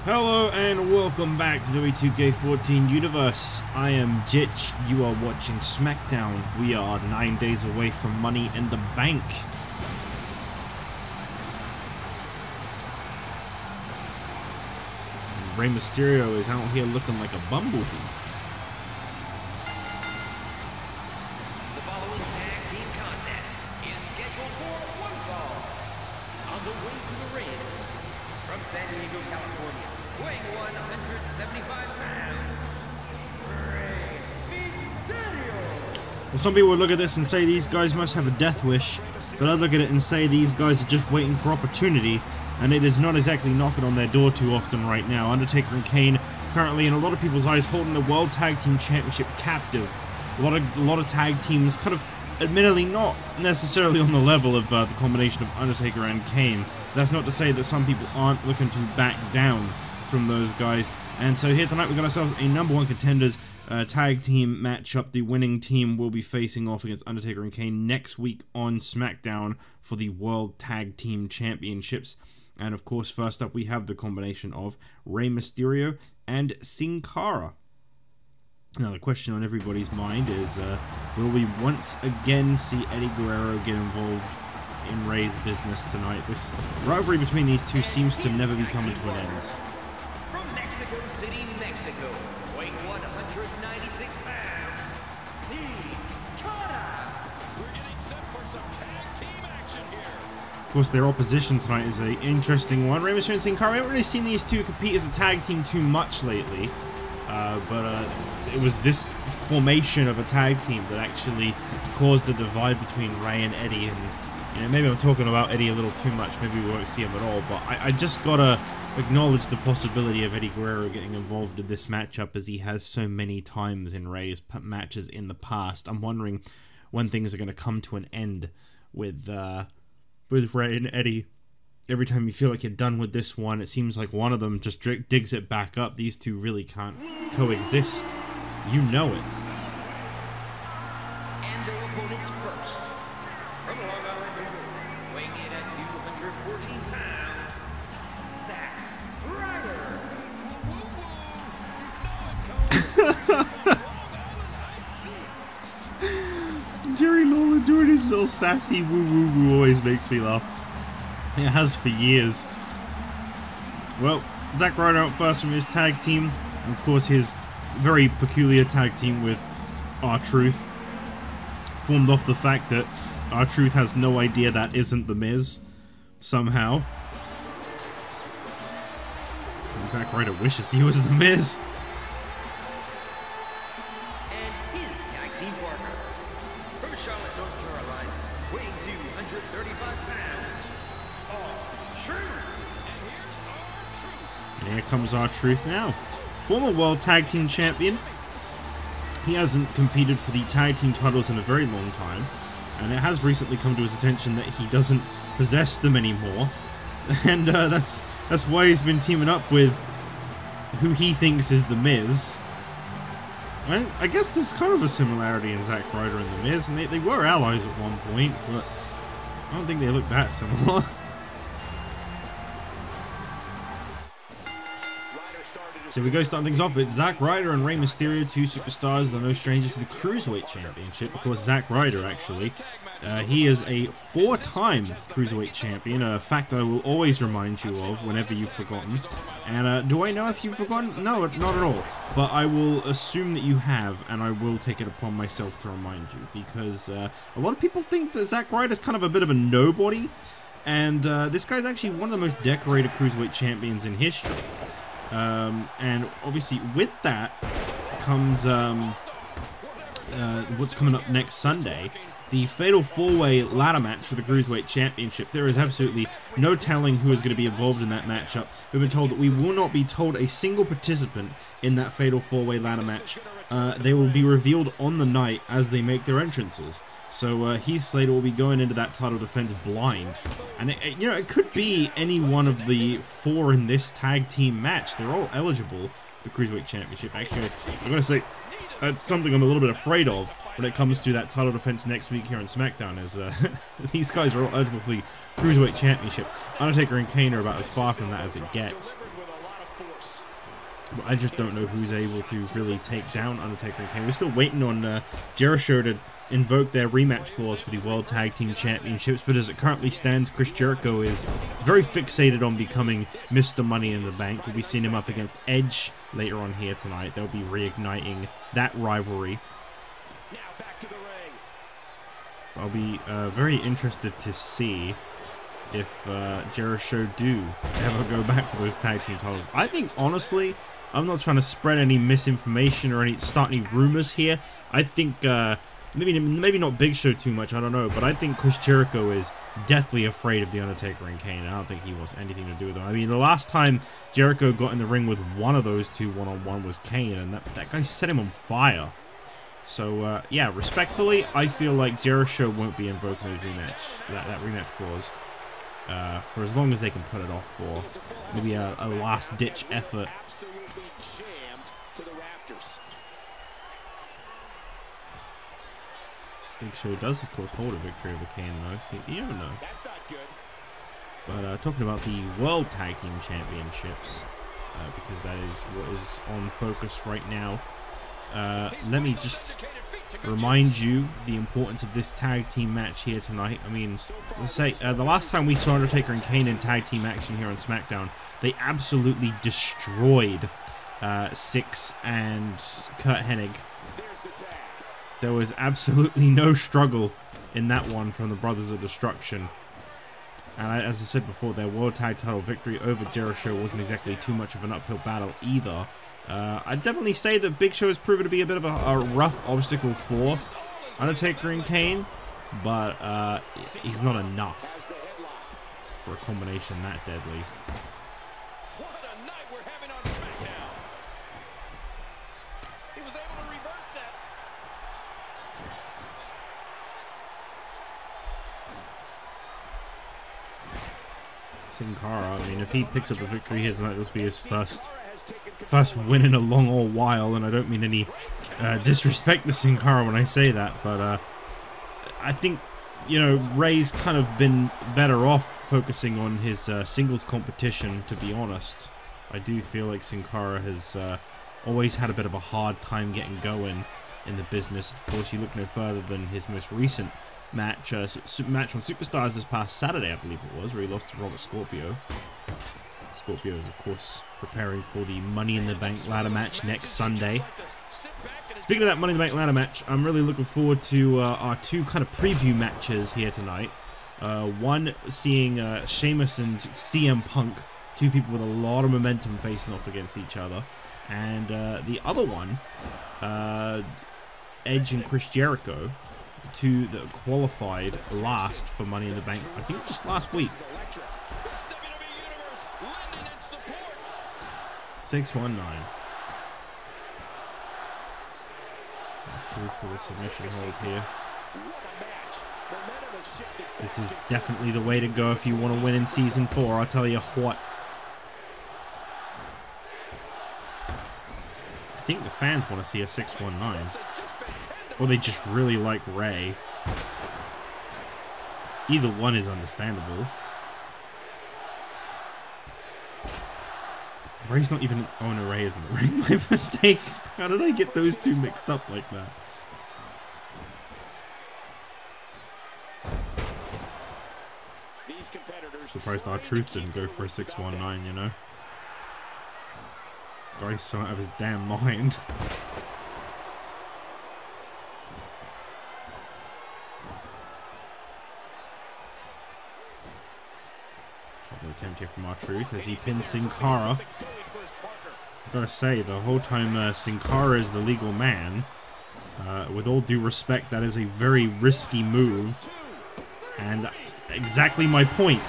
Hello and welcome back to WWE 2K14 Universe. I am Jitch, you are watching SmackDown. We are 9 days away from Money in the Bank. And Rey Mysterio is out here looking like a bumblebee. The following tag team contest is scheduled for one fall. On the way to the ring, from San Diego, California, weighing 175 pounds, Rey Mysterio. Well, some people would look at this and say these guys must have a death wish, but I look at it and say these guys are just waiting for opportunity, and it is not exactly knocking on their door too often right now. Undertaker and Kane currently, in a lot of people's eyes, holding the World Tag Team Championship captive. A lot of tag teams kind of admittedly not necessarily on the level of the combination of Undertaker and Kane. That's not to say that some people aren't looking to back down from those guys. And so here tonight we got ourselves a #1 contenders tag team matchup. The winning team will be facing off against Undertaker and Kane next week on SmackDown for the World Tag Team Championships. And of course, first up we have the combination of Rey Mysterio and Cara. Now the question on everybody's mind is, will we once again see Eddie Guerrero get involved in Rey's business tonight? This rivalry between these two seems to never be coming to an end. From Mexico City, Mexico, weighing 196 pounds, Cara. We're getting set for some tag team action here. Of course, their opposition tonight is an interesting one. Rey Mysterio and Cara. We haven't really seen these two compete as a tag team too much lately. But it was this formation of a tag team that actually caused the divide between Rey and Eddie. And you know, maybe I'm talking about Eddie a little too much. Maybe we won't see him at all. But I just gotta acknowledge the possibility of Eddie Guerrero getting involved in this matchup, as he has so many times in Rey's matches in the past. I'm wondering when things are going to come to an end with Rey and Eddie. Every time you feel like you're done with this one, it seems like one of them just digs it back up. These two really can't coexist. You know it. And their opponents first. From Long Island, New York, weighing in at 214 pounds, Zack Ryder. Jerry Lawler doing his little sassy woo woo woo always makes me laugh. It has for years. Well, Zack Ryder out first from his tag team. And of course, his very peculiar tag team with R-Truth, formed off the fact that R-Truth has no idea that isn't The Miz, somehow. And Zack Ryder wishes he was The Miz. And his tag team partner, from Charlotte, North Carolina, weighing 235 pounds, R-Truth. And here comes R-Truth now. Former World Tag Team Champion. He hasn't competed for the tag team titles in a very long time, and it has recently come to his attention that he doesn't possess them anymore. And that's why he's been teaming up with who he thinks is The Miz. I guess there's kind of a similarity in Zack Ryder and The Miz, and they were allies at one point, but I don't think they look that similar. So we go starting things off with Zack Ryder and Rey Mysterio, two superstars. They're no strangers to the Cruiserweight Championship. Of course, Zack Ryder, actually, he is a 4-time Cruiserweight Champion, a fact I will always remind you of whenever you've forgotten. And do I know if you've forgotten? No, not at all. But I will assume that you have, and I will take it upon myself to remind you, because a lot of people think that Zack Ryder is kind of a bit of a nobody, and this guy's actually one of the most decorated Cruiserweight Champions in history. And obviously with that comes what's coming up next Sunday, the Fatal 4-Way ladder match for the Cruiserweight Championship. There is absolutely no telling who is going to be involved in that matchup. We've been told that we will not be told a single participant in that Fatal 4-Way ladder match. They will be revealed on the night as they make their entrances. So Heath Slater will be going into that title defense blind, and you know, it could be any one of the 4 in this tag team match. They're all eligible for the Cruiserweight Championship. Actually, I'm gonna say that's something I'm a little bit afraid of when it comes to that title defense next week here on SmackDown, as these guys are all eligible for the Cruiserweight Championship. Undertaker and Kane are about as far from that as it gets. I just don't know who's able to really take down Undertaker and Kane. We're still waiting on Jericho to invoke their rematch clause for the World Tag Team Championships, but as it currently stands, Chris Jericho is very fixated on becoming Mr. Money in the Bank. We'll be seeing him up against Edge later on here tonight. They'll be reigniting that rivalry. Now back to the ring. I'll be very interested to see if Jericho do ever go back for those tag team titles. I think, honestly, I'm not trying to spread any misinformation or start any rumors here. I think maybe not Big Show too much, I don't know, but I think Chris Jericho is deathly afraid of The Undertaker and Kane. I don't think he wants anything to do with them. I mean, the last time Jericho got in the ring with one of those two one-on-one was Kane, and that guy set him on fire. So, yeah, respectfully, I feel like Jericho won't be invoking those that rematch clause for as long as they can put it off for maybe a last-ditch effort. Absolutely jammed to the rafters. Big Show does, of course, hold a victory over Kane, though, so you never know. That's not good. But talking about the World Tag Team Championships, because that is what is on focus right now, let me just remind you the importance of this tag team match here tonight. I mean, as I say, the last time we saw Undertaker and Kane in tag team action here on SmackDown, they absolutely destroyed Six and Kurt Hennig. There's the tag. There was absolutely no struggle in that one from the Brothers of Destruction. And as I said before, their World Tag Title victory over Jericho wasn't exactly too much of an uphill battle either. I'd definitely say that Big Show has proven to be a bit of a rough obstacle for Undertaker and Kane, but he's not enough for a combination that deadly. What a night we're having on SmackDown. He was able to reverse that. Sin Cara, I mean, if he picks up a victory here tonight, this will be his first win in a long old while, and I don't mean any disrespect to Sin Cara when I say that, but I think, you know, Ray's kind of been better off focusing on his singles competition, to be honest. I do feel like Sin Cara has always had a bit of a hard time getting going in the business. Of course, you look no further than his most recent match on Superstars this past Saturday, I believe it was, where he lost to Robert Scorpio. Scorpio is, of course, preparing for the Money in the Bank ladder match next Sunday. Speaking of that Money in the Bank ladder match, I'm really looking forward to our two kind of preview matches here tonight. One seeing Sheamus and CM Punk, two people with a lot of momentum facing off against each other. And the other one, Edge and Chris Jericho, the two that qualified last for Money in the Bank, I think just last week. 619. Truth with a submission hold here. This is definitely the way to go if you want to win in Season 4, I'll tell you what. I think the fans want to see a 619. Or they just really like Ray. Either one is understandable. Ray's not even... Oh no, Ray is in the ring. My mistake. How did I get those two mixed up like that? Surprised R-Truth didn't go for a 619, you know? Guy's so out of his damn mind. Attempt here from R-Truth as he pins Sin Cara. I've got to say, the whole time Sin Cara is the legal man, with all due respect, that is a very risky move. And exactly my point.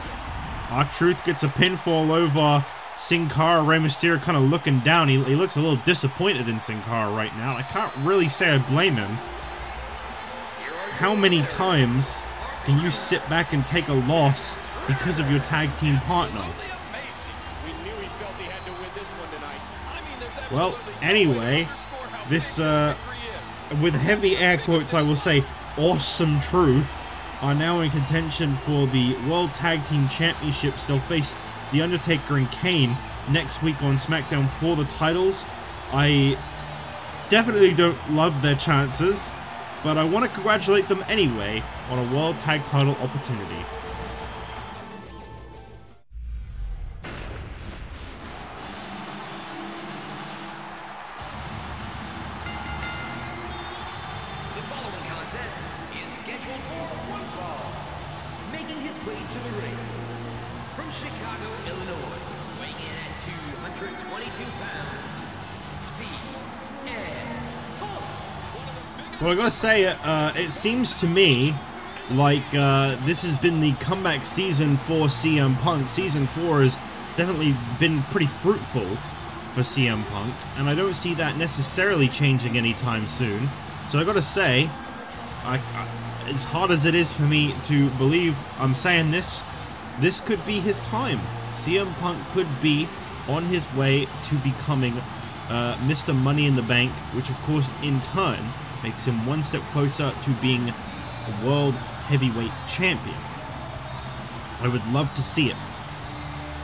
R-Truth gets a pinfall over Sin Cara. Rey Mysterio kind of looking down. He looks a little disappointed in Sin Cara right now. I can't really say I blame him. How many times can you sit back and take a loss because of your tag team partner? Well, anyway, this, with heavy air quotes, I will say, awesome Truth, are now in contention for the World Tag Team Championships. They'll face The Undertaker and Kane next week on SmackDown for the titles. I definitely don't love their chances, but I want to congratulate them anyway on a World Tag Title opportunity. The following contest is scheduled for one fall. Making his way to the ring from Chicago, Illinois, weighing in at 222 pounds, CM Punk. Well, I gotta say, it seems to me like this has been the comeback season for CM Punk. Season 4 has definitely been pretty fruitful for CM Punk, and I don't see that necessarily changing anytime soon. So I gotta say, as hard as it is for me to believe I'm saying this, this could be his time. CM Punk could be on his way to becoming Mr. Money in the Bank, which of course in turn makes him one step closer to being a World Heavyweight Champion. I would love to see it.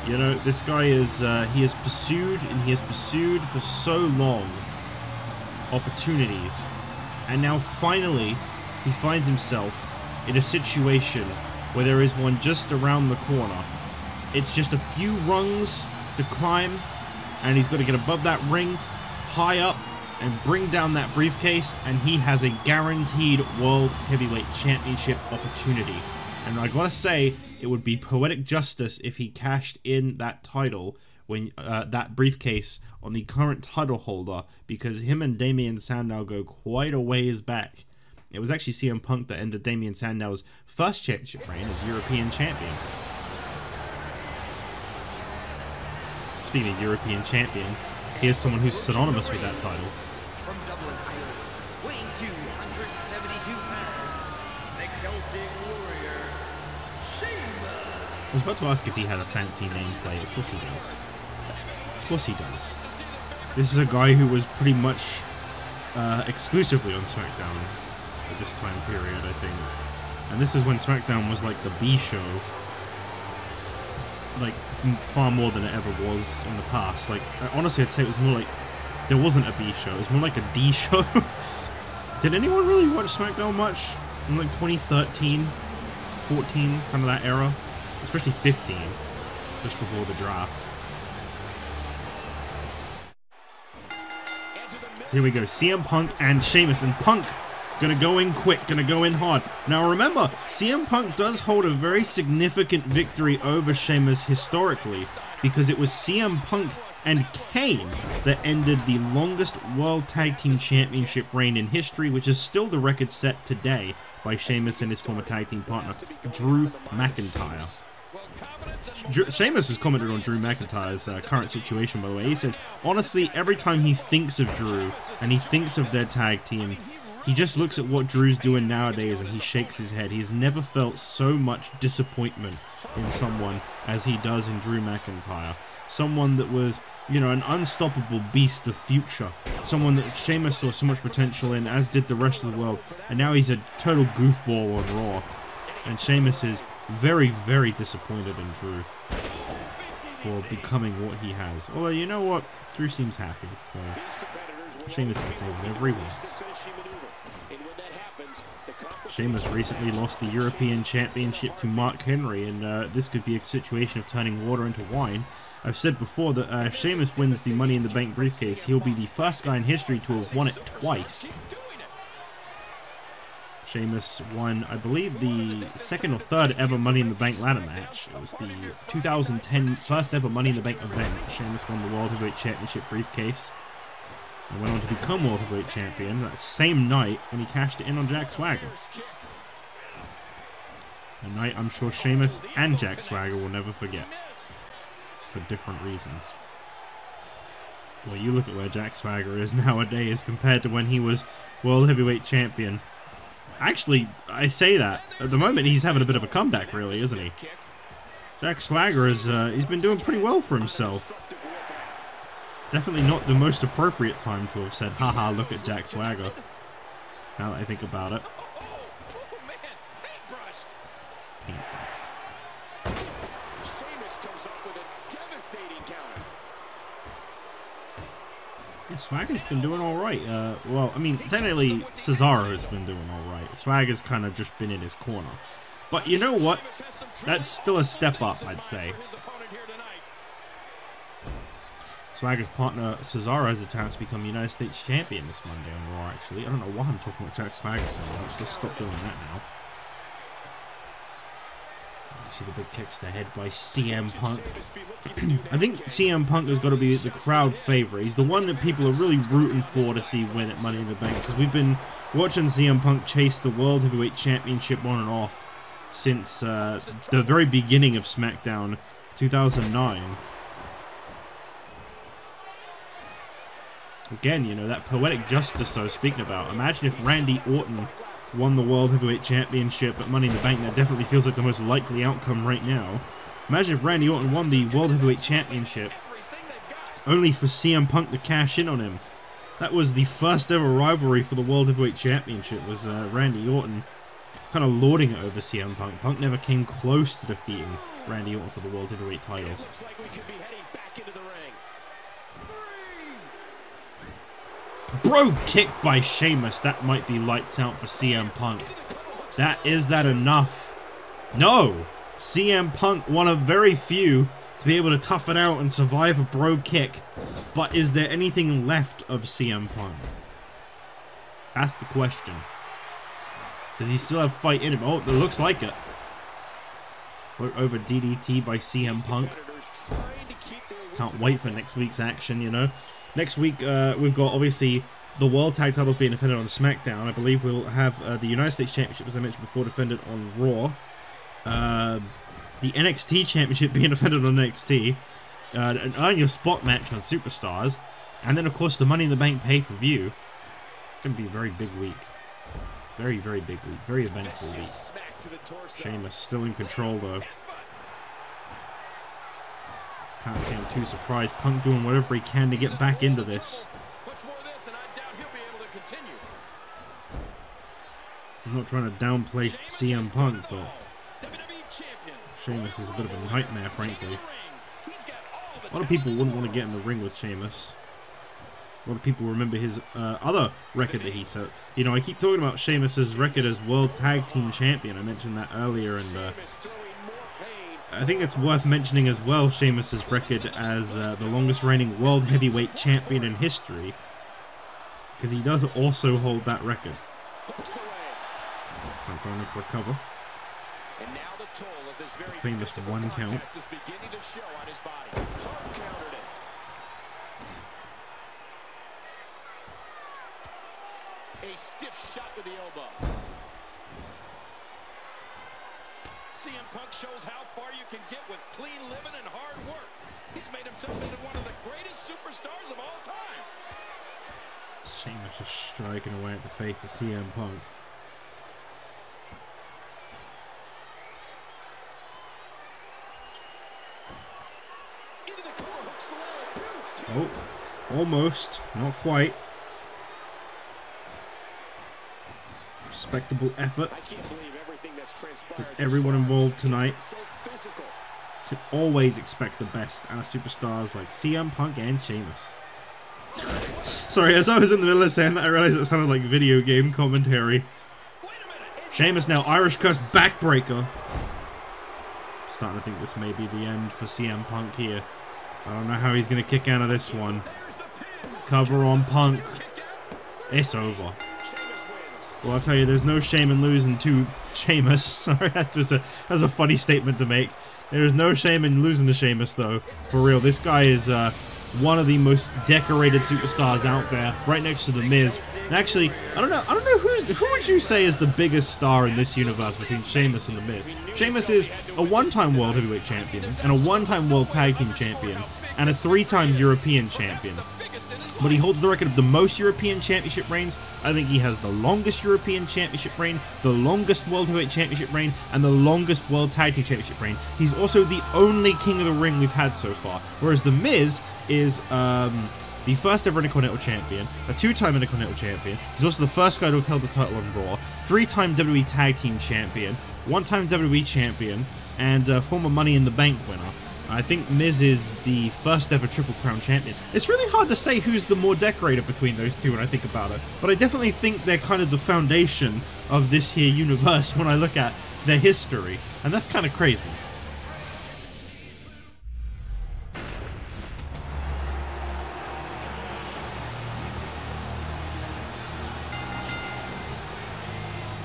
You know, this guy is, he has pursued for so long opportunities, and now finally he finds himself in a situation where there is one just around the corner. It's just a few rungs to climb, and he's got to get above that ring, high up, and bring down that briefcase, and he has a guaranteed World Heavyweight Championship opportunity. And I gotta say, it would be poetic justice if he cashed in that title, when that briefcase, on the current title holder, because him and Damien Sandow go quite a ways back. It was actually CM Punk that ended Damien Sandow's first championship reign as European Champion. Speaking of European Champion, here's someone who's synonymous with that title. From Dublin, Ireland, weighing 272 pounds, the Celtic Warrior, Sheamus. I was about to ask if he had a fancy nameplate. Of course he does. Of course he does. This is a guy who was pretty much exclusively on SmackDown at this time period, I think. And this is when SmackDown was like the B show. Like, far more than it ever was in the past. Like, honestly, I'd say it was more like, there wasn't a B show, it was more like a D show. Did anyone really watch SmackDown much in like 2013, 14, kind of that era? Especially 15, just before the draft. So here we go, CM Punk and Sheamus, and Punk gonna go in quick, gonna go in hard. Now remember, CM Punk does hold a very significant victory over Sheamus historically, because it was CM Punk and Kane that ended the longest World Tag Team Championship reign in history, which is still the record set today by Sheamus and his former tag team partner, Drew McIntyre. Sheamus has commented on Drew McIntyre's current situation, by the way. He said, honestly, every time he thinks of Drew and he thinks of their tag team, he just looks at what Drew's doing nowadays and he shakes his head. He's never felt so much disappointment in someone as he does in Drew McIntyre. Someone that was, you know, an unstoppable beast of future. Someone that Sheamus saw so much potential in, as did the rest of the world. And now he's a total goofball on Raw. And Sheamus is very, very disappointed in Drew for becoming what he has. Although, you know what? Drew seems happy, so Sheamus can say whatever he wants. Sheamus recently lost the European Championship to Mark Henry, and this could be a situation of turning water into wine. I've said before that if Sheamus wins the Money in the Bank briefcase, he'll be the first guy in history to have won it twice. Sheamus won, I believe, the second or third ever Money in the Bank ladder match. It was the 2010 first ever Money in the Bank event. Sheamus won the World Heavyweight Championship briefcase and went on to become World Heavyweight Champion that same night when he cashed it in on Jack Swagger. A night I'm sure Sheamus and Jack Swagger will never forget, for different reasons. Well, you look at where Jack Swagger is nowadays compared to when he was World Heavyweight Champion. Actually, I say that, at the moment he's having a bit of a comeback, really, isn't he? Jack Swagger is, he's been doing pretty well for himself. Definitely not the most appropriate time to have said, haha, look at Jack Swagger. Now that I think about it. Sheamus comes up with a devastating counter. Yeah, Swagger's been doing alright. Well, I mean, technically, Cesaro has been doing alright. Swagger's kind of just been in his corner. But you know what? That's still a step up, I'd say. Swagger's partner, Cesaro, has a chance to become United States Champion this Monday on Raw, actually. I don't know why I'm talking about Jack Swagger so much. Let's stop doing that now. You see the big kicks to the head by CM Punk. I think CM Punk has got to be the crowd favorite. He's the one that people are really rooting for to see win at Money in the Bank, because we've been watching CM Punk chase the World Heavyweight Championship on and off since the very beginning of SmackDown 2009. Again, you know, that poetic justice I was speaking about. Imagine if Randy Orton won the World Heavyweight Championship at Money in the Bank. That definitely feels like the most likely outcome right now. Imagine if Randy Orton won the World Heavyweight Championship only for CM Punk to cash in on him. That was the first ever rivalry for the World Heavyweight Championship, was Randy Orton kind of lording it over CM Punk. Punk never came close to defeating Randy Orton for the World Heavyweight title. It looks like we could be heading back into the ring. Bro kick by Sheamus. That might be lights out for CM Punk. Is that enough? No! CM Punk, one of very few to be able to tough it out and survive a bro kick. But is there anything left of CM Punk? That's the question. Does he still have fight in him? Oh, it looks like it. Float over DDT by CM Punk. Can't wait for next week's action, you know. Next week, we've got, obviously, the World Tag Titles being defended on SmackDown. I believe we'll have the United States Championship, as I mentioned before, defended on Raw. The NXT Championship being defended on NXT. An Earn Your Spot match on Superstars. And then, of course, the Money in the Bank pay-per-view. It's going to be a very big week. Very, very big week. Very eventful week. Sheamus still in control, though. Can't say I'm too surprised. Punk doing whatever he can to get back into this. I'm not trying to downplay CM Punk, but Sheamus is a bit of a nightmare, frankly. A lot of people wouldn't want to get in the ring with Sheamus. A lot of people remember his other record that he set. You know, I keep talking about Sheamus's record as World Tag Team Champion. I mentioned that earlier, and I think it's worth mentioning as well Sheamus's record as the longest reigning World Heavyweight Champion in history, because he does also hold that record. Punk going in for a cover. The famous 1 count. A stiff shot with the elbow. CM Punk shows how far you can get with clean living and hard work. He's made himself into one of the greatest superstars of all time. Sheamus just striking away at the face of CM Punk. Into the corner, hooks the leg. Oh, almost. Not quite. Respectable effort. I can't believe everything that's transpired. Everyone involved tonight. Could always expect the best out of superstars like CM Punk and Sheamus. Sorry, as I was in the middle of saying that, I realized it sounded like video game commentary. Sheamus now, Irish Curse backbreaker. Starting to think this may be the end for CM Punk here. I don't know how he's going to kick out of this one. Cover on Punk. It's over. Well, I'll tell you, there's no shame in losing to Sheamus. Sorry, that was a funny statement to make. There is no shame in losing to Sheamus, though. For real, this guy is one of the most decorated superstars out there, right next to The Miz. And actually, I don't know who would you say is the biggest star in this universe between Sheamus and The Miz? Sheamus is a one-time World Heavyweight Champion, and a one-time World Tag Team Champion, and a 3-time European Champion. But he holds the record of the most European Championship reigns. I think he has the longest European Championship reign, the longest World Heavyweight Championship reign, and the longest World Tag Team Championship reign. He's also the only King of the Ring we've had so far. Whereas The Miz is the first ever Intercontinental Champion, a 2-time Intercontinental Champion. He's also the first guy to have held the title on Raw, 3-time WWE Tag Team Champion, 1-time WWE Champion, and former Money in the Bank winner. I think Miz is the first ever Triple Crown champion. It's really hard to say who's the more decorated between those two when I think about it, but I definitely think they're kind of the foundation of this here universe when I look at their history, and that's kind of crazy.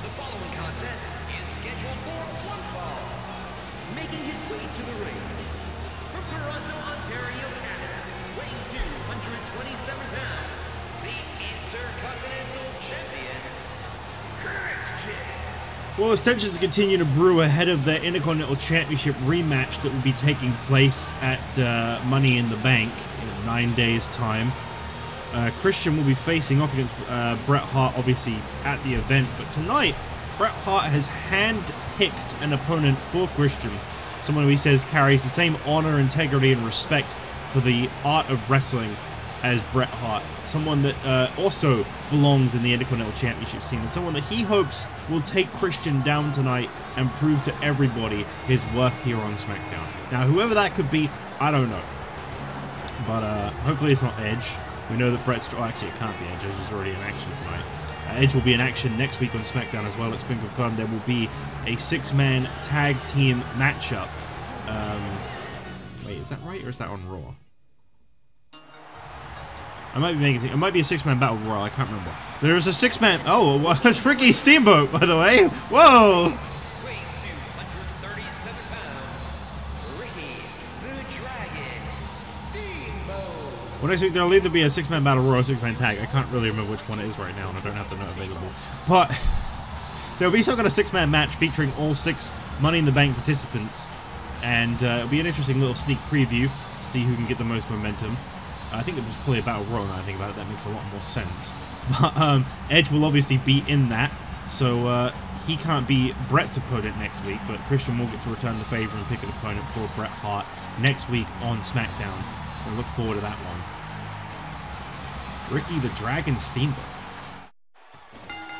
The following contest is scheduled for one fall. Making his way to the ring from Toronto, Ontario, Canada, weighing 227 pounds, the Intercontinental Champion, Chris Jericho. Well, as tensions continue to brew ahead of their Intercontinental Championship rematch that will be taking place at Money in the Bank in 9 days' time, Christian will be facing off against Bret Hart, obviously, at the event. But tonight, Bret Hart has hand-picked an opponent for Christian, someone who he says carries the same honor, integrity, and respect for the art of wrestling as Bret Hart. Someone that also belongs in the Intercontinental Championship scene, and someone that he hopes will take Christian down tonight and prove to everybody his worth here on SmackDown. Now, whoever that could be, I don't know. But hopefully it's not Edge. We know that Bret's... Oh, actually, it can't be Edge. Edge is already in action tonight. Edge will be in action next week on SmackDown as well. It's been confirmed there will be a 6-man tag team matchup. Wait, is that right, or is that on Raw? I might be making... It might be a 6-man battle royal. I can't remember. There's a 6-man... Oh, well, it's Ricky Steamboat, by the way. Whoa! Weighing 237 pounds, Ricky the Dragon Steamboat. Well, next week there'll either be a 6-man battle royal or 6-man tag. I can't really remember which one it is right now, and I don't have the note available. But there'll be some kind of 6-man match featuring all 6 Money in the Bank participants, and it'll be an interesting little sneak preview to see who can get the most momentum. I think it was probably a battle royal now I think about it. That makes a lot more sense. But Edge will obviously be in that, so he can't be Bret's opponent next week, but Christian will get to return the favor and pick an opponent for Bret Hart next week on SmackDown. I look forward to that one. Ricky the Dragon Steamboat.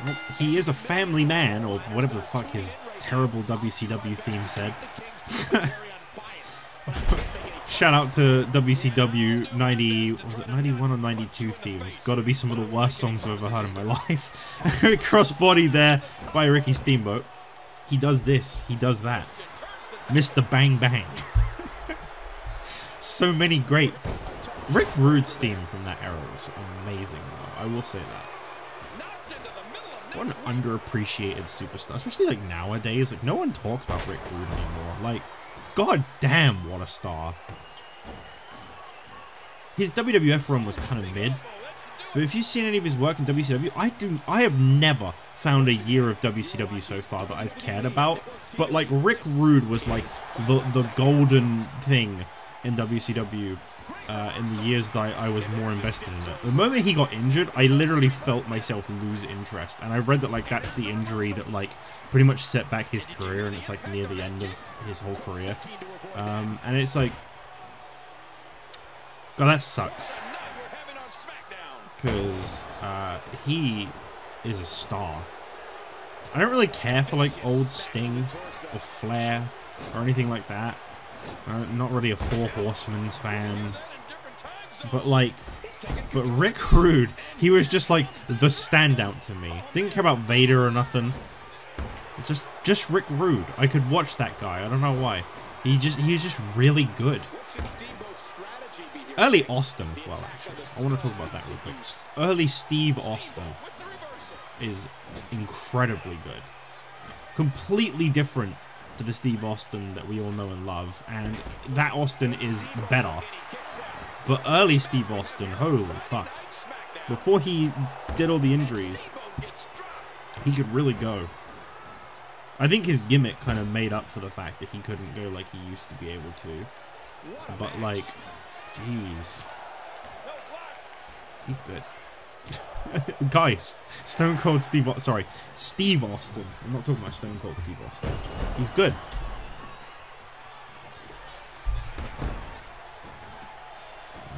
Well, he is a family man, or whatever the fuck his terrible WCW theme said. Shout out to WCW 90, was it 91 or 92 themes? Gotta be some of the worst songs I've ever heard in my life. Crossbody there by Ricky Steamboat. He does this, he does that. Mr. Bang Bang. So many greats. Rick Rude's theme from that era was amazing, though. I will say that. What an underappreciated superstar, especially like nowadays. Like, no one talks about Rick Rude anymore. Like, god damn, what a star. His WWF run was kind of mid, but if you've seen any of his work in WCW, I have never found a year of WCW so far that I've cared about. But like, Rick Rude was like the golden thing in WCW in the years that I was more invested in it. The moment he got injured, I literally felt myself lose interest, and I've read that like that's the injury that like pretty much set back his career, and it's like near the end of his whole career. And it's like, God, that sucks, because he is a star. I don't really care for like old Sting or Flair or anything like that. I'm not really a Four Horsemen's fan, but Rick Rude, he was just like the standout to me. Didn't care about Vader or nothing. Just Rick Rude. I could watch that guy. I don't know why. He was just really good. Early Austin as well, actually. I want to talk about that real quick. Early Steve Austin is incredibly good. Completely different to the Steve Austin that we all know and love, and that Austin is better. But early Steve Austin, holy fuck. Before he did all the injuries, he could really go. I think his gimmick kind of made up for the fact that he couldn't go like he used to be able to. But like, jeez. He's good. Guys, Stone Cold Steve Austin. Sorry, Steve Austin. I'm not talking about Stone Cold Steve Austin. He's good.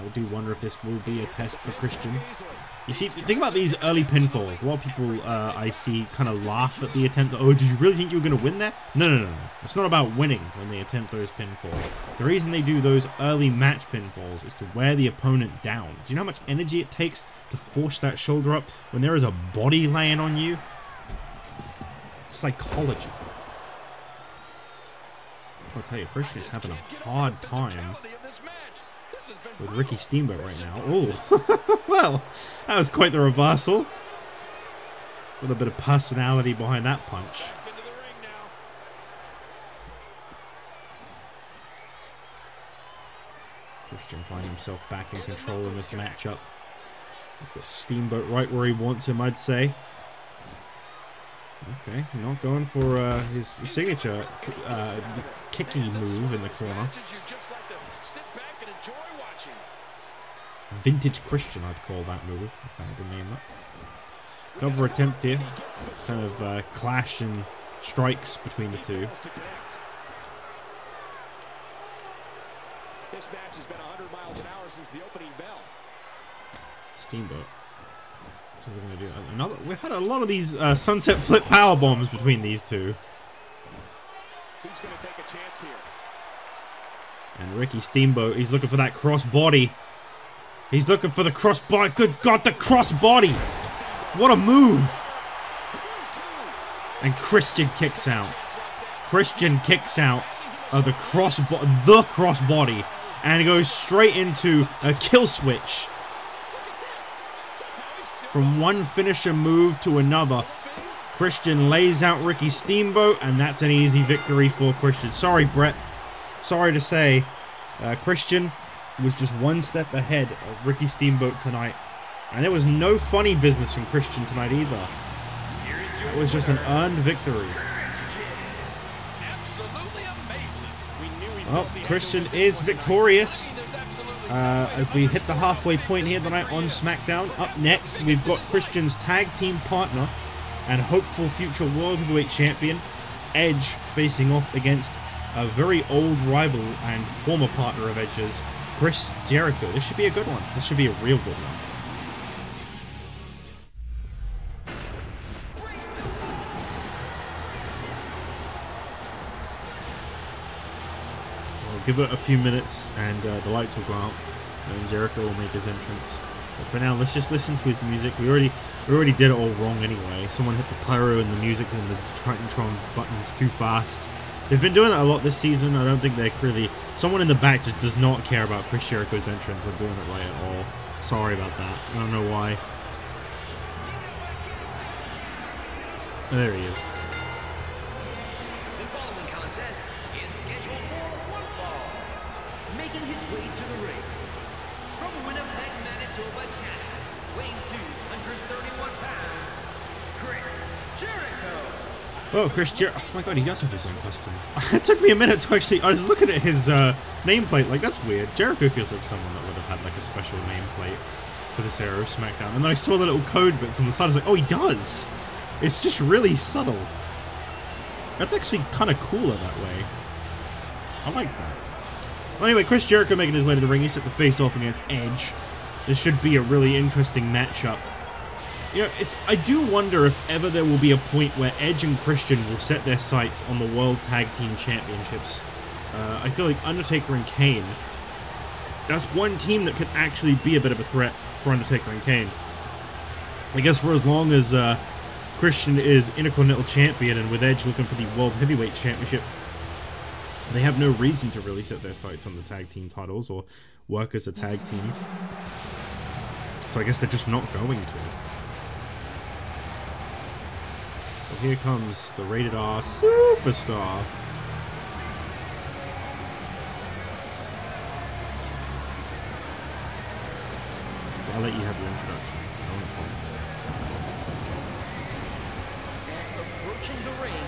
I do wonder if this will be a test for Christian. You see, think about these early pinfalls. A lot of people I see kind of laugh at the attempt. Oh, did you really think you were going to win there? No. It's not about winning when they attempt those pinfalls. The reason they do those early match pinfalls is to wear the opponent down. Do you know how much energy it takes to force that shoulder up when there is a body laying on you? Psychology. I'll tell you, Christian is having a hard time with Ricky Steamboat right now. Oh, well, that was quite the reversal. A little bit of personality behind that punch. Christian finding himself back in control in this matchup. He's got Steamboat right where he wants him, I'd say. Okay, not going for his signature kicky move in the corner. Vintage Christian, I'd call that move, if I had to name it. Cover attempt here. Kind of clash and strikes between the two. This match has been 100 miles an hour since the opening bell. Steamboat. So we're going to do another. We've had a lot of these sunset flip power bombs between these two. Who's going to take a chance here? And Ricky Steamboat, he's looking for that cross body. He's looking for the cross body. Good God, the cross body! What a move! And Christian kicks out. Christian kicks out of the cross body, and he goes straight into a kill switch. From one finisher move to another, Christian lays out Ricky Steamboat, and that's an easy victory for Christian. Sorry, Bret. Sorry to say, Christian was just one step ahead of Ricky Steamboat tonight. And there was no funny business from Christian tonight either. It was just an earned victory. Well, Christian is victorious. As we hit the halfway point here tonight on SmackDown. Up next, we've got Christian's tag team partner and hopeful future World Heavyweight Champion, Edge, facing off against a very old rival and former partner of Edge's, Chris Jericho. This should be a good one. This should be a real good one. We'll give it a few minutes and the lights will go out and Jericho will make his entrance. But for now, let's just listen to his music. We already did it all wrong anyway. Someone hit the pyro and the music and the Tritantron buttons too fast. They've been doing that a lot this season. I don't think they're really... Someone in the back just does not care about Chris Jericho's entrance or doing it right at all. Sorry about that. I don't know why. There he is. The following contest is scheduled for one fall. Making his way to the ring from Winnipeg, Manitoba, Canada, weighing 231 pounds, Chris Jericho. Oh, Chris Jericho. Oh my God, he does have his own custom. It took me a minute to actually... I was looking at his nameplate, like, that's weird. Jericho feels like someone that would have had, like, a special nameplate for this era of SmackDown. And then I saw the little code bits on the side. I was like, oh, he does! It's just really subtle. That's actually kind of cooler that way. I like that. Well, anyway, Chris Jericho making his way to the ring. He's set the face-off against Edge. This should be a really interesting matchup. You know, I do wonder if ever there will be a point where Edge and Christian will set their sights on the World Tag Team Championships. I feel like Undertaker and Kane, that's one team that could actually be a bit of a threat for Undertaker and Kane. I guess for as long as Christian is Intercontinental Champion and with Edge looking for the World Heavyweight Championship, they have no reason to really set their sights on the tag team titles or work as a tag team. So I guess they're just not going to. Well, here comes the Rated R Superstar. I'll let you have your introduction. Approaching the ring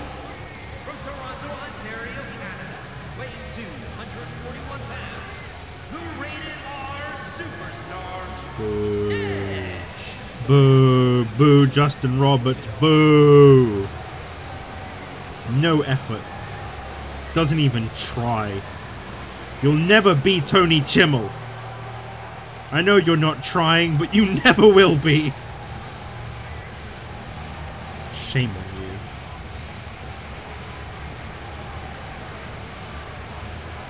from Toronto, Ontario, Canada, weighing 241 pounds, the Rated R Superstar, Edge. Boo, boo, Justin Roberts, boo. No effort. Doesn't even try. You'll never be Tony Chimmel. I know you're not trying, but you never will be. Shame on you.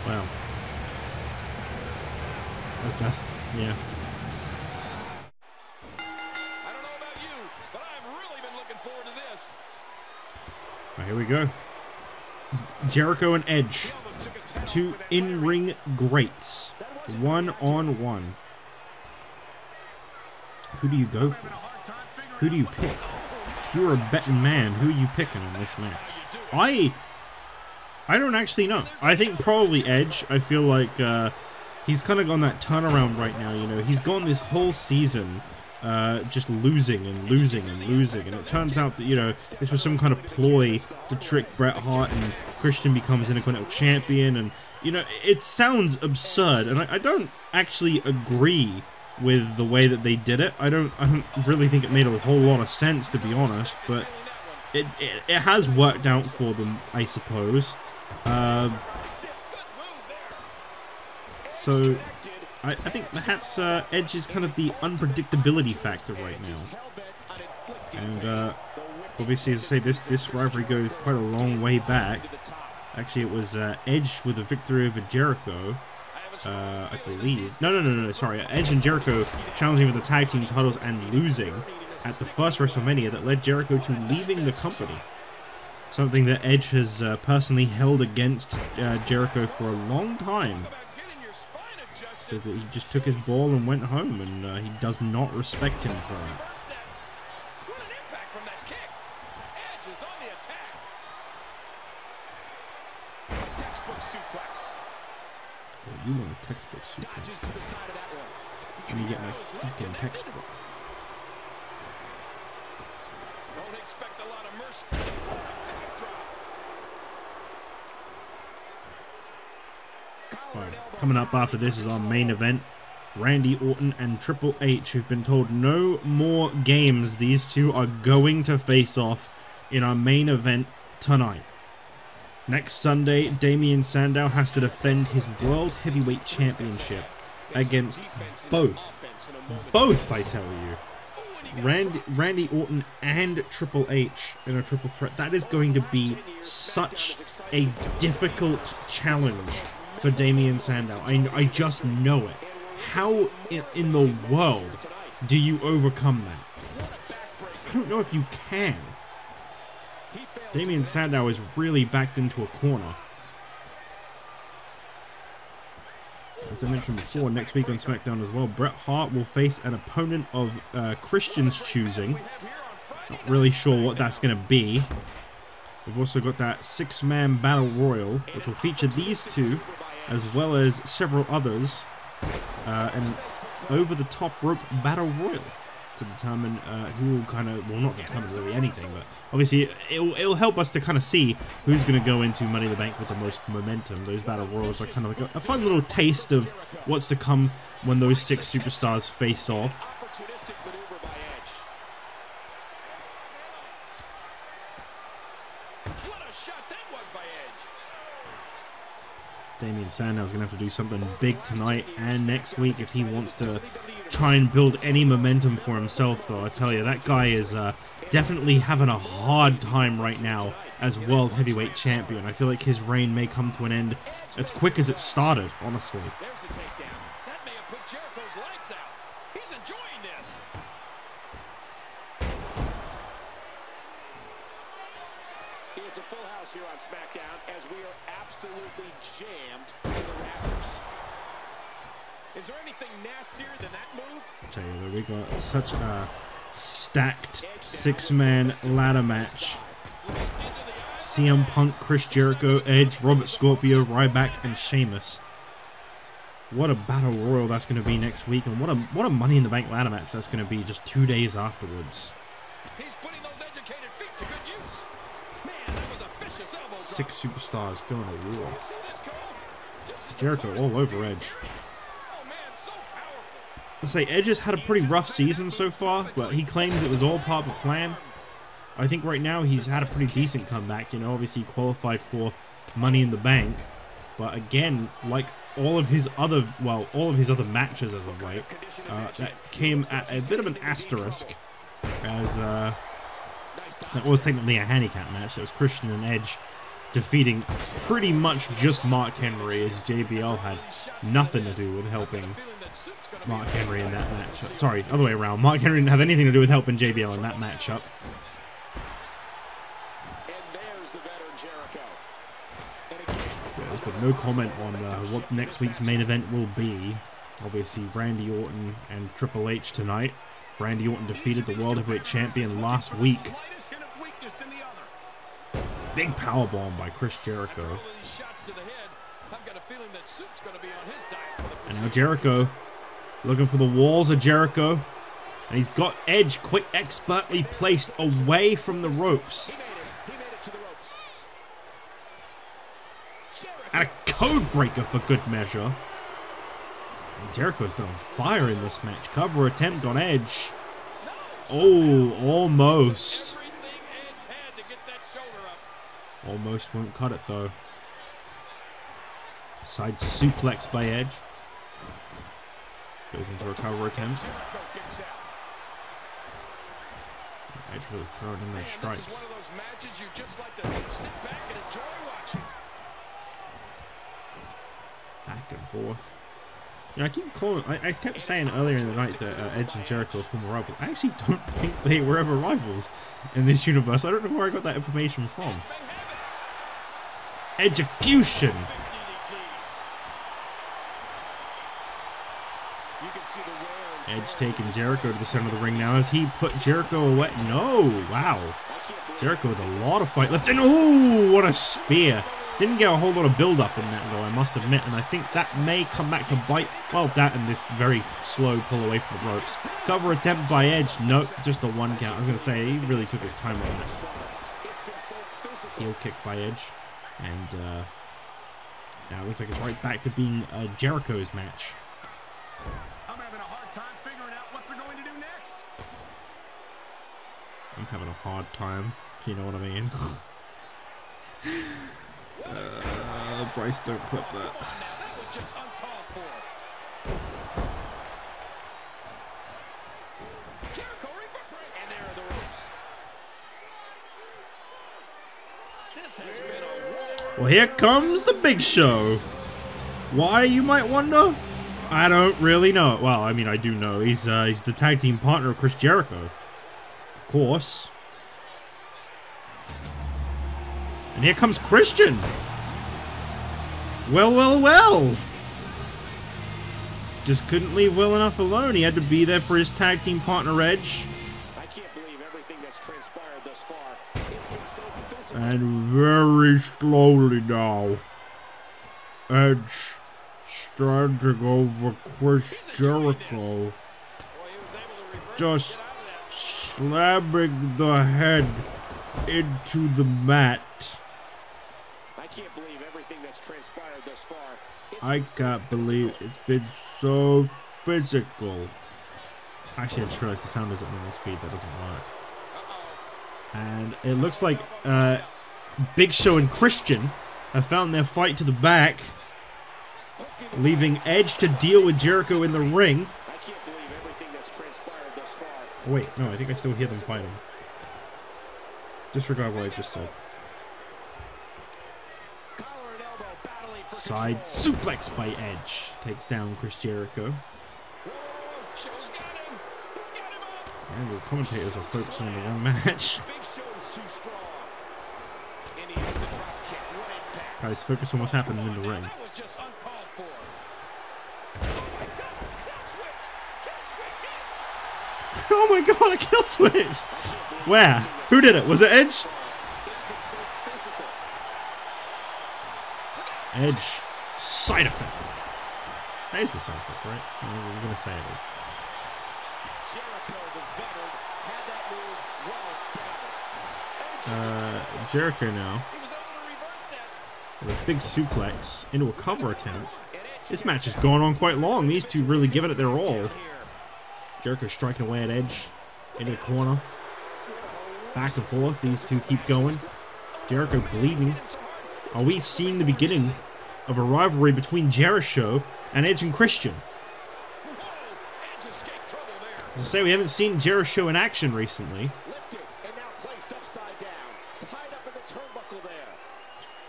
Wow. That's, yeah. I don't know about you, but I've really been looking forward to this. Right, here we go. Jericho and Edge. Two in-ring greats. One-on-one. Who do you go for? Who do you pick? If you're a betting man, who are you picking in this match? I don't actually know. I think probably Edge. I feel like he's kind of on that turnaround right now, you know. He's gone this whole season just losing and losing and losing, and it turns out that, you know, this was some kind of ploy to trick Bret Hart, and Christian becomes Intercontinental Champion, and, you know, it sounds absurd, and I don't actually agree with the way that they did it. I don't really think it made a whole lot of sense, to be honest, but it has worked out for them, I suppose. So I think perhaps Edge is kind of the unpredictability factor right now. And obviously, as I say, this rivalry goes quite a long way back. Actually, it was Edge with a victory over Jericho, I believe. No, sorry. Edge and Jericho challenging for the tag team titles and losing at the first WrestleMania that led Jericho to leaving the company. Something that Edge has personally held against Jericho for a long time. So that he just took his ball and went home, and he does not respect him for it. What an impact from that kick. Edge is on the attack. A textbook suplex. Well, you want a textbook suplex. Let me get my fucking textbook. Don't expect a lot of mercy. Right, coming up after this is our main event. Randy Orton and Triple H, who've been told no more games. These two are going to face off in our main event tonight. Next Sunday, Damien Sandow has to defend his World Heavyweight Championship against both, I tell you, Randy Orton and Triple H in a triple threat. That is going to be such a difficult challenge for Damien Sandow. I just know it. How in the world do you overcome that? I don't know if you can. Damien Sandow is really backed into a corner. As I mentioned before, next week on SmackDown as well, Bret Hart will face an opponent of Christian's choosing. Not really sure what that's going to be. We've also got that 6-man battle royal, which will feature these two, as well as several others, and over-the-top rope battle royal to determine who will kind of, well, not determine really anything, but obviously it'll help us to kind of see who's going to go into Money in the Bank with the most momentum. Those battle royals are kind of like a fun little taste of what's to come when those 6 superstars face off. Damien Sandow is going to have to do something big tonight and next week if he wants to try and build any momentum for himself, though. I tell you, that guy is definitely having a hard time right now as World Heavyweight Champion. I feel like his reign may come to an end as quick as it started, honestly. There's a takedown. That may have put Jericho's lights out. He's enjoying this. It's a full house here on SmackDown as we are absolutely jammed to the rafters. Is there anything nastier than that move? I'll tell you, we got such a stacked 6-man ladder match. CM Punk, Chris Jericho, Edge, Robert Scorpio, Ryback, and Sheamus. What a battle royal that's going to be next week, and what a Money in the Bank ladder match that's going to be just 2 days afterwards. He's putting those educated feet to good use. Man, that was a vicious elbow. 6 superstars going to war. Jericho all over Edge. I say Edge has had a pretty rough season so far, but he claims it was all part of the plan. I think right now he's had a pretty decent comeback. You know, obviously he qualified for Money in the Bank, but again, like all of his other matches as of late, that came at a bit of an asterisk, as that was technically a handicap match. It was Christian and Edge defeating pretty much just Mark Henry, as JBL had nothing to do with helping Mark Henry in that matchup. Sorry, other way around. Mark Henry didn't have anything to do with helping JBL in that matchup. There's been no comment on what next week's main event will be. Obviously, Randy Orton and Triple H tonight. Randy Orton defeated the World Heavyweight Champion last week. Big powerbomb by Chris Jericho. And now Jericho looking for the walls of Jericho. And he's got Edge quite expertly placed away from the ropes. And a code breaker for good measure. And Jericho's been on fire in this match. Cover attempt on Edge. Oh, almost. Almost won't cut it though. Side suplex by Edge. Goes into a cover attempt. Edge really throwing in those strikes. Back and forth. You know, I keep calling. I kept saying earlier in the night that Edge and Jericho are former rivals. I actually don't think they were ever rivals in this universe. I don't know where I got that information from. Execution. Edge taking Jericho to the center of the ring now as he put Jericho away. No, wow. Jericho with a lot of fight left. And oh, what a spear. Didn't get a whole lot of build-up in that, though, I must admit. And I think that may come back to bite. Well, that and this very slow pull away from the ropes. Cover attempt by Edge. Nope, just a 1 count. I was going to say, he really took his time on that. Heel kick by Edge. And now it looks like it's right back to being Jericho's match. I'm having a hard time figuring out what they're going to do next. I'm having a hard time, if you know what I mean. Bryce, don't clip that. That was just uncalled for. Jericho, and there are the ropes. This has been a war. Well, here comes the big show. Why, you might wonder? I don't really know. Well, I mean, I do know. He's the tag team partner of Chris Jericho. Of course. And here comes Christian. Well, well, well. Just couldn't leave well enough alone. He had to be there for his tag team partner, Edge. I can't believe everything that's transpired thus far. It's been so physical. And very slowly now, Edge starting over Chris Jericho. Just slamming the head into the mat. I can't believe everything that's transpired thus far. I can't believe it's been so physical. Actually, I just realized the sound is at normal speed. That doesn't work. And it looks like Big Show and Christian have found their fight to the back, leaving Edge to deal with Jericho in the ring. I can't believe everything that's transpired thus far. Oh, wait, no, I think I still hear them fighting. Disregard what I just said. Side suplex by Edge. Takes down Chris Jericho. And the commentators are focusing on the wrong match. Guys, focus on what's happening in the ring. Oh my god, a kill switch! Where? Who did it? Was it Edge? Edge. Side effect. That is the side effect, right? We're going to say it is. Jericho now. With a big suplex into a cover attempt. This match has gone on quite long. These two really giving it their all. Jericho striking away at Edge. Into the corner. Back and forth. These two keep going. Jericho bleeding. Are we seeing the beginning of a rivalry between Jericho and Edge and Christian. As I say, we haven't seen Jericho in action recently.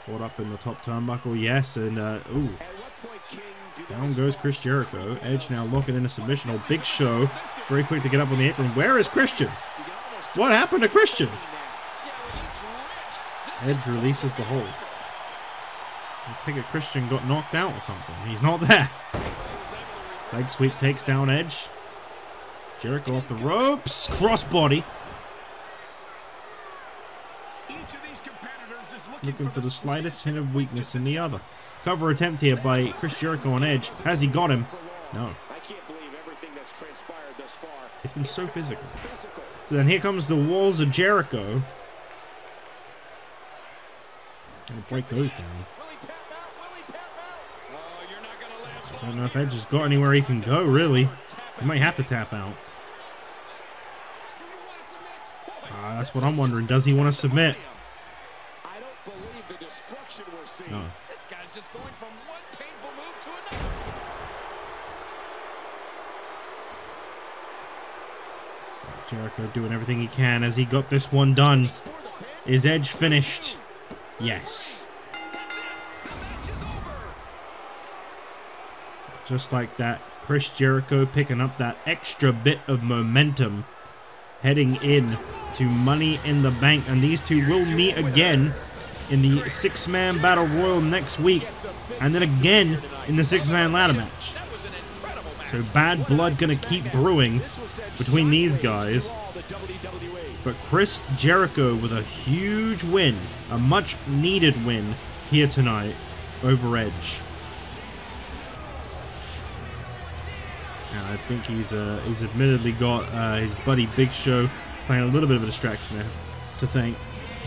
Caught up in the top turnbuckle, yes, and ooh. Down goes Chris Jericho. Edge now locking in a submission. Oh, Big Show, very quick to get up on the apron. Where is Christian? What happened to Christian? Edge releases the hold. I take it Christian got knocked out or something. He's not there. Leg sweep takes down Edge. Jericho off the ropes. Crossbody. Looking for the slightest hint of weakness in the other. Cover attempt here by Chris Jericho on Edge. Has he got him? No. It's been so physical. So then here comes the walls of Jericho. Gonna break those down. I don't know if Edge has got anywhere he can go, really. He might have to tap out. That's what I'm wondering. Does he want to submit? No. This guy's just going from one painful move to another. Jericho doing everything he can as he got this one done. Is Edge finished? Yes. Just like that, Chris Jericho picking up that extra bit of momentum heading in to Money in the Bank, and these two will meet again in the 6-man battle royal next week, and then again in the 6-man ladder match. So bad blood gonna keep brewing between these guys. But Chris Jericho with a huge win, a much needed win here tonight over Edge. And I think he's admittedly got his buddy Big Show playing a little bit of a distraction there to thank.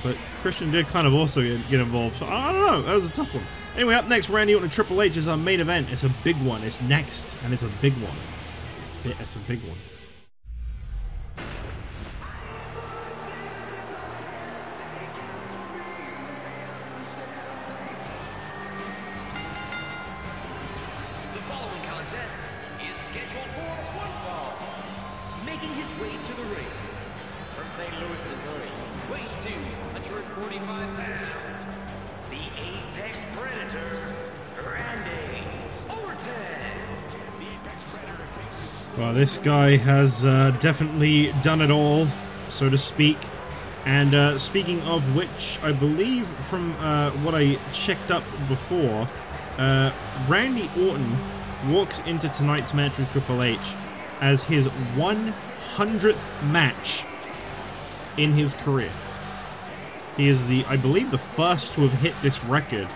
But Christian did kind of also get involved, so I don't know, that was a tough one. Anyway, up next, Randy Orton and Triple H is our main event. It's a big one. It's next, and it's a big one. It's a big one. The following contest is scheduled for one fall. Making his way to the ring from St. Louis, Missouri, weighing 245 pounds, the Apex Predator, Randy Orton. Well, this guy has definitely done it all, so to speak. And speaking of which, I believe from what I checked up before, Randy Orton walks into tonight's match with Triple H as his 100th match in his career. He is I believe, the first to have hit this record.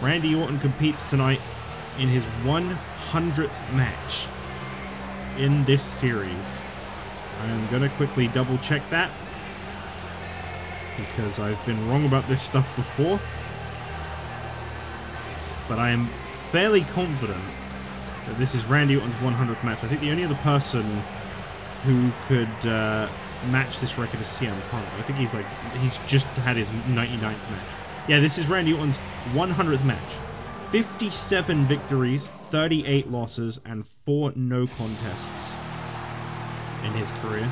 Randy Orton competes tonight in his 100th match in this series. I'm gonna quickly double check that, because I've been wrong about this stuff before. But I am fairly confident that this is Randy Orton's 100th match. I think the only other person who could match this record is CM Punk. I think he's just had his 99th match. Yeah, this is Randy Orton's 100th match. 57 victories, 38 losses, and 4 no contests in his career.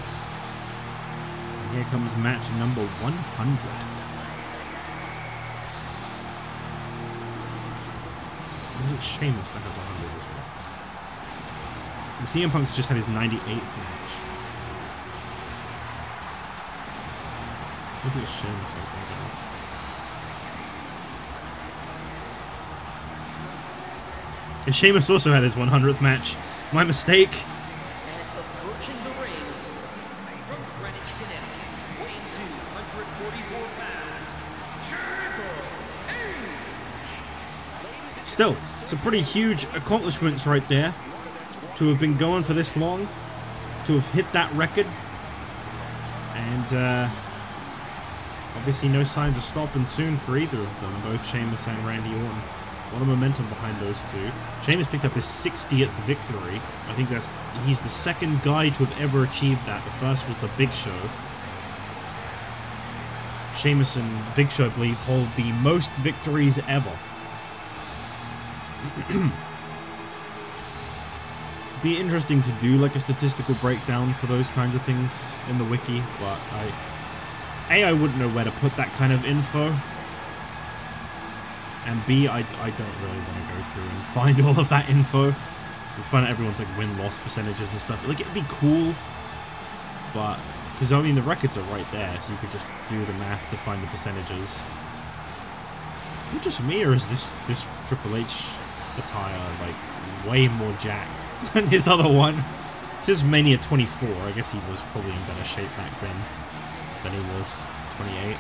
And here comes match number 100. Or is it Sheamus that has 100 as well? CM Punk's just had his 98th match. Maybe it's Sheamus I was thinking of. And Sheamus also had his 100th match. My mistake. Approaching the ring from Greenwich, Connecticut, weighing 244 pounds, Triple H. Still, some pretty huge accomplishments right there. To have been going for this long. To have hit that record. And obviously no signs of stopping soon for either of them. Both Sheamus and Randy Orton. A lot of momentum behind those two. Sheamus picked up his 60th victory. I think he's the second guy to have ever achieved that. The first was the Big Show. Sheamus and Big Show, I believe, hold the most victories ever Be interesting to do like a statistical breakdown for those kinds of things in the wiki, but I wouldn't know where to put that kind of info, and B, I don't really want to go through and find all of that info. You find out everyone's like win-loss percentages and stuff. Like, it'd be cool, but because I mean the records are right there, so you could just do the math to find the percentages. Is it just me, or is this Triple H attire like way more jacked than his other one? It says Mania 24. I guess he was probably in better shape back then than he was 28.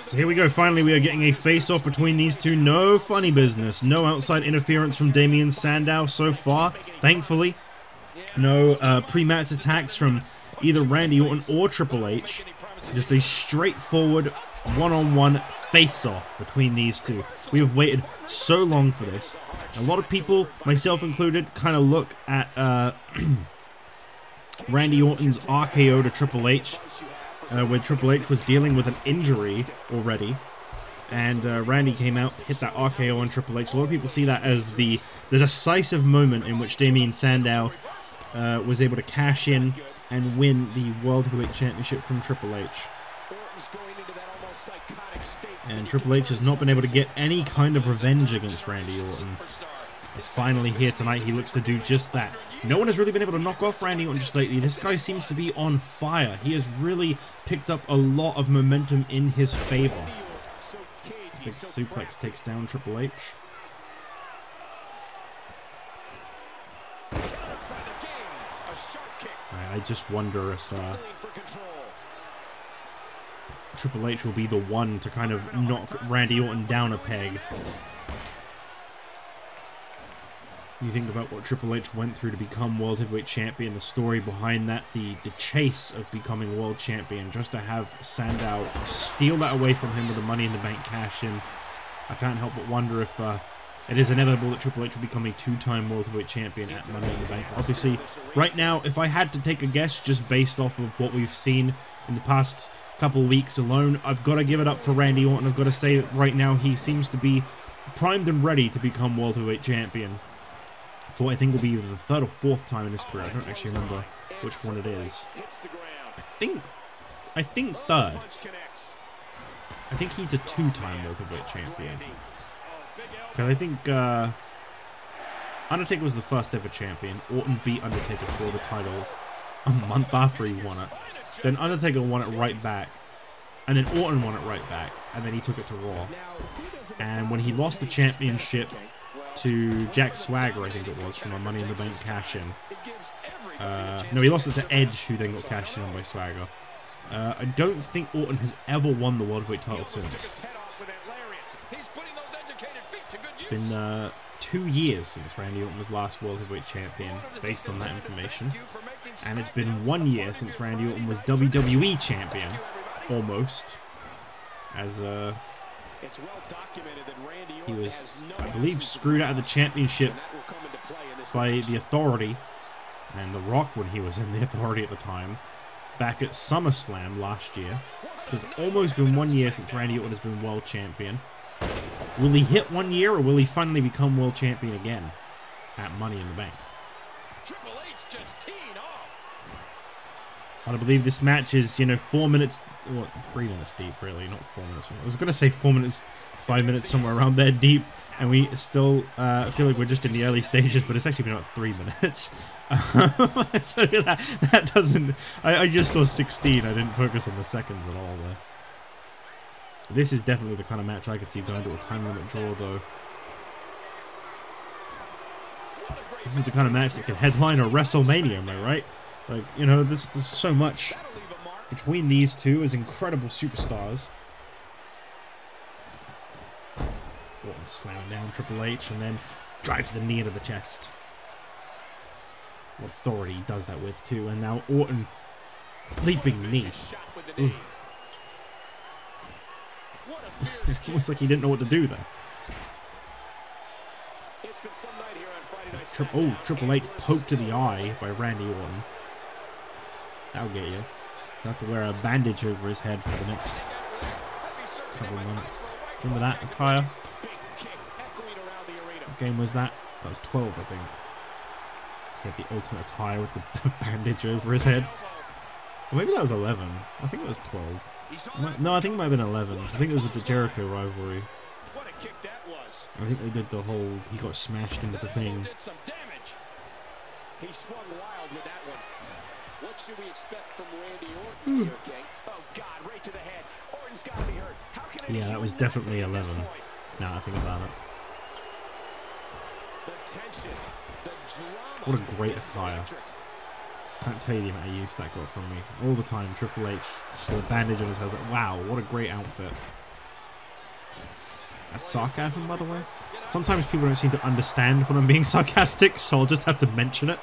So here we go, finally we are getting a face-off between these two. No funny business, no outside interference from Damien Sandow so far, thankfully. No pre-match attacks from either Randy Orton or Triple H. Just a straightforward one-on-one face-off between these two. We have waited so long for this. A lot of people, myself included, kind of look at Randy Orton's RKO to Triple H, where Triple H was dealing with an injury already, and Randy came out, hit that RKO on Triple H. A lot of people see that as the decisive moment in which Damien Sandow was able to cash in and win the World Heavyweight Championship from Triple H. And Triple H has not been able to get any kind of revenge against Randy Orton. But finally here tonight, he looks to do just that. No one has really been able to knock off Randy Orton just lately. This guy seems to be on fire. He has really picked up a lot of momentum in his favor. Big suplex takes down Triple H. I just wonder if Triple H will be the one to kind of knock Randy Orton down a peg. You think about what Triple H went through to become World Heavyweight Champion, the story behind that, the chase of becoming World Champion, just to have Sandow steal that away from him with the Money in the Bank cash in. I can't help but wonder if it is inevitable that Triple H will become a two-time World Heavyweight Champion at Money in the Bank. Obviously, right now, if I had to take a guess just based off of what we've seen in the past couple weeks alone, I've got to give it up for Randy Orton. I've got to say that right now he seems to be primed and ready to become World Heavyweight Champion for what I think will be either the third or fourth time in his career. I don't actually remember which one it is. I think third. I think he's a two-time World Heavyweight Champion. Because I think Undertaker was the first ever champion. Orton beat Undertaker for the title a month after he won it. Then Undertaker won it right back. And then Orton won it right back. And then he took it to Raw. And when he lost the championship to Jack Swagger, I think it was, from a Money in the Bank cash-in. No, he lost it to Edge, who then got cashed in by Swagger. I don't think Orton has ever won the World Heavyweight title since. It's been 2 years since Randy Orton was last World Heavyweight Champion, based on that information. And it's been 1 year since Randy Orton was WWE Champion, almost. As he was, I believe, screwed out of the championship by the Authority and The Rock when he was in the Authority at the time, back at SummerSlam last year. So it's almost been 1 year since Randy Orton has been World Champion. Will he hit 1 year, or will he finally become World Champion again at Money in the Bank? And I believe this match is, 4 minutes, well, 3 minutes deep, really, not 4 minutes. I was going to say 4 minutes, 5 minutes, somewhere around there deep, and we still feel like we're just in the early stages, but it's actually been about 3 minutes. So that doesn't, I just saw 16, I didn't focus on the seconds at all there. This is definitely the kind of match I could see going to a time limit draw, though. This is the kind of match that could headline a WrestleMania, am I right? Like, there's so much between these two as incredible superstars. Orton slamming down Triple H and then drives the knee into the chest. What Authority he does that with, too. And now Orton, leaping knee. Oof. Almost like he didn't know what to do there. Triple H poked to the eye by Randy Orton. That'll get you. He'll have to wear a bandage over his head for the next couple of months. Remember that attire? What game was that? That was 12, I think. He had the ultimate attire with the bandage over his head. Or maybe that was 11. I think it was 12. No, I think it might have been 11. I think it was with the Jericho rivalry. I think they did the whole, he got smashed into the thing. He swung wild with that one. What should we expect from Randy Orton here, King? Oh God, right to the head. Orton's got to be hurt. How can yeah, that was definitely 11. Now I think about it. The tension, the drama. What a great attire. Can't tell you the amount of use that got from me. All the time, Triple H, just the bandage on his head. Wow, what a great outfit. That's sarcasm, by the way. Sometimes people don't seem to understand when I'm being sarcastic, so I'll just have to mention it.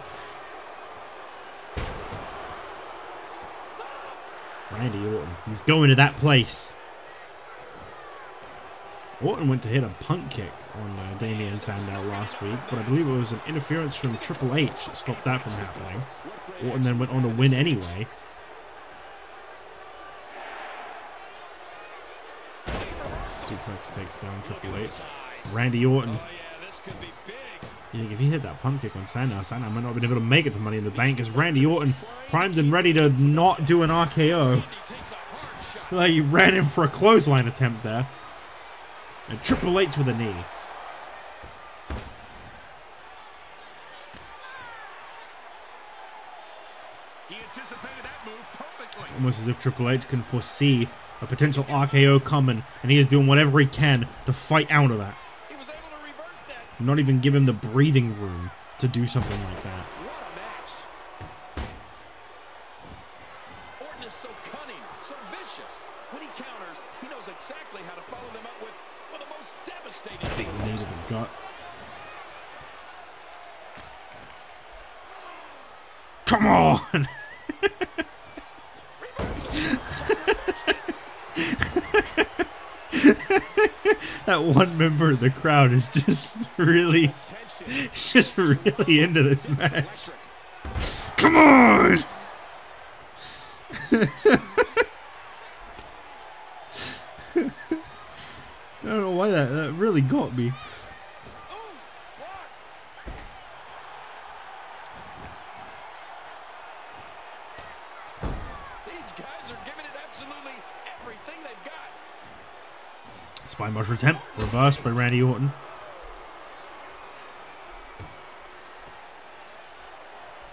Randy Orton, he's going to that place. Orton went to hit a punt kick on Damien Sandow last week, but I believe it was an interference from Triple H that stopped that from happening. Orton then went on to win anyway. Suplex takes down Triple H. Randy Orton. You think if he hit that punt kick on Sandow, Sandow might not have been able to make it to Money in the Bank, as Randy Orton primed and ready to not do an RKO. Like he ran in for a clothesline attempt there. And Triple H with a knee. It's almost as if Triple H can foresee a potential RKO coming, and he is doing whatever he can to fight out of that. Not even give him the breathing room to do something like that. What a match. Orton is so cunning, so vicious. When he counters, he knows exactly how to follow them up with the most devastating. Big knee to the gut. Come on! That one member of the crowd is just really, into this match. Come on! I don't know why that really got me. Spine buster attempt, reversed by Randy Orton.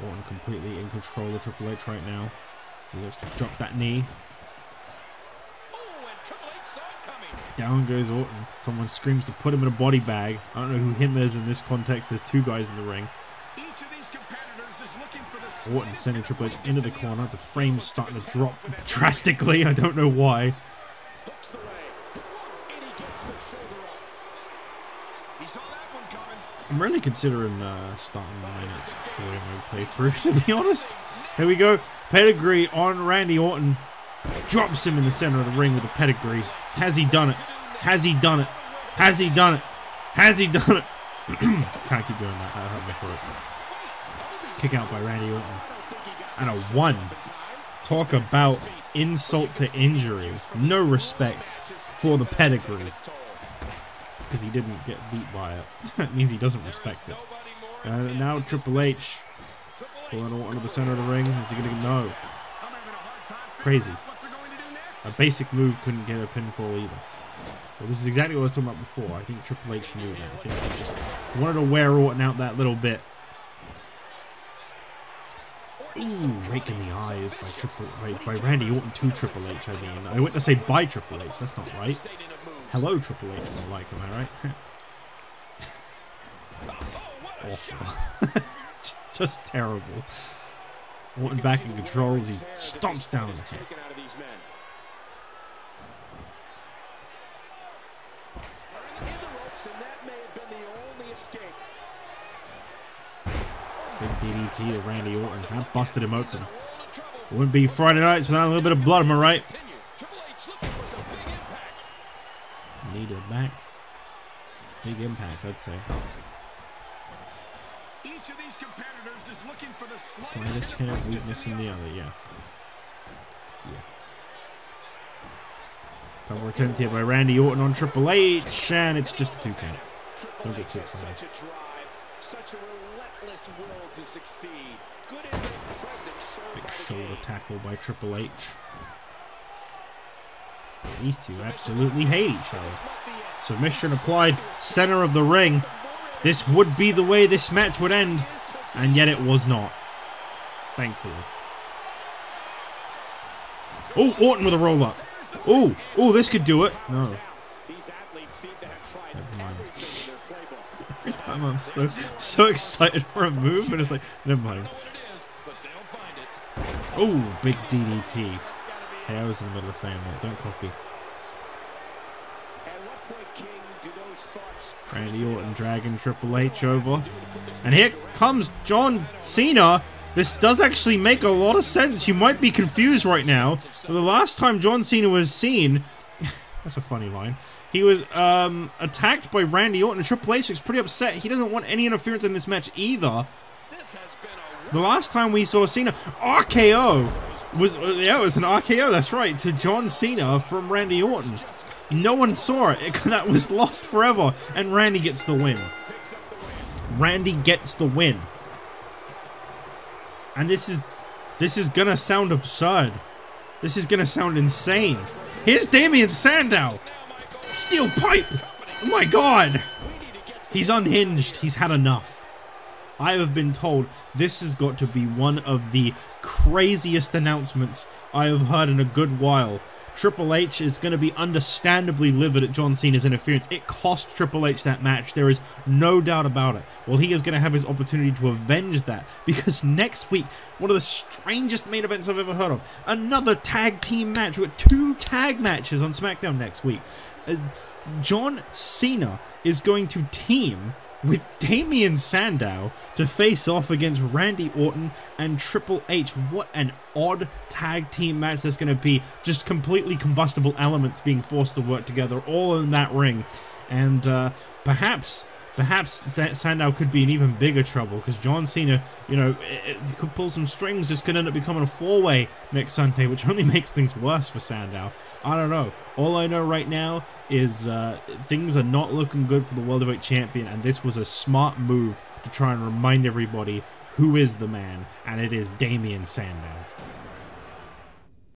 Orton completely in control of Triple H right now. So he looks to drop that knee. Down goes Orton. Someone screams to put him in a body bag. I don't know who him is in this context. There's two guys in the ring. Orton sending Triple H into the corner. The frame's starting to drop drastically. I don't know why. I'm really considering starting my next story mode playthrough, to be honest. Here we go. Pedigree on Randy Orton. Drops him in the center of the ring with a pedigree. Has he done it? Has he done it? Has he done it? Has he done it? Can't keep doing that. That'll help me for it. Kick out by Randy Orton. And a 1. Talk about insult to injury. No respect for the pedigree. Because he didn't get beat by it. That means he doesn't respect it. Now Triple H pulling Orton to the center of the ring. Is he going to no? Crazy. A basic move couldn't get a pinfall either. Well, this is exactly what I was talking about before. I think Triple H knew that. I think he just wanted to wear Orton out that little bit. Ooh, rake in the eyes by Randy Orton to Triple H. I mean, I went to say by Triple H. That's not right. Hello, Triple H, more like, am I right? Awful. Just terrible. Orton back in control as he stomps down on the head. Big DDT to Randy Orton. That busted him open. Wouldn't be Friday nights without a little bit of blood, am I right? Knee to the back. Big impact, I'd say. Each of these competitors is looking for the slightest hint of weakness in the other, yeah. Cover attempt here by Randy Orton on Triple H, and it's just a 2 count. Don't get too excited. Such a relentless will to succeed. Good Big shoulder tackle by Triple H. These two absolutely hate each other. Submission applied, center of the ring. This would be the way this match would end, and yet it was not. Thankfully. Oh, Orton with a roll up. Oh, this could do it. No. Never mind. Every time I'm so excited for a move, and it's like, never mind. Oh, big DDT. Hey, I was in the middle of saying that. Don't copy. Randy Orton dragging Triple H over. And here comes John Cena. This does actually make a lot of sense. You might be confused right now. The last time John Cena was seen... that's a funny line. He was attacked by Randy Orton, and Triple H looks pretty upset. He doesn't want any interference in this match either. The last time we saw Cena... RKO! It was an RKO, that's right, to John Cena from Randy Orton. No one saw it. That was lost forever, and Randy gets the win. Randy gets the win. And this is gonna sound absurd. This is gonna sound insane. Here's Damien Sandow. Steel pipe. Oh my god. He's unhinged. He's had enough. I have been told this has got to be one of the craziest announcements I have heard in a good while. Triple H is going to be understandably livid at John Cena's interference. It cost Triple H that match. There is no doubt about it. Well, he is going to have his opportunity to avenge that, because next week, one of the strangest main events I've ever heard of. Another tag team match. We've got 2 tag matches on SmackDown next week. John Cena is going to team with Damien Sandow to face off against Randy Orton and Triple H. What an odd tag team match that's going to be. Just completely combustible elements being forced to work together all in that ring. And perhaps Sandow could be in even bigger trouble, because John Cena, you know, it could pull some strings. This could end up becoming a 4-way next Sunday, which only makes things worse for Sandow. I don't know. All I know right now is things are not looking good for the World Heavyweight Champion, and this was a smart move to try and remind everybody who is the man, and it is Damien Sandow.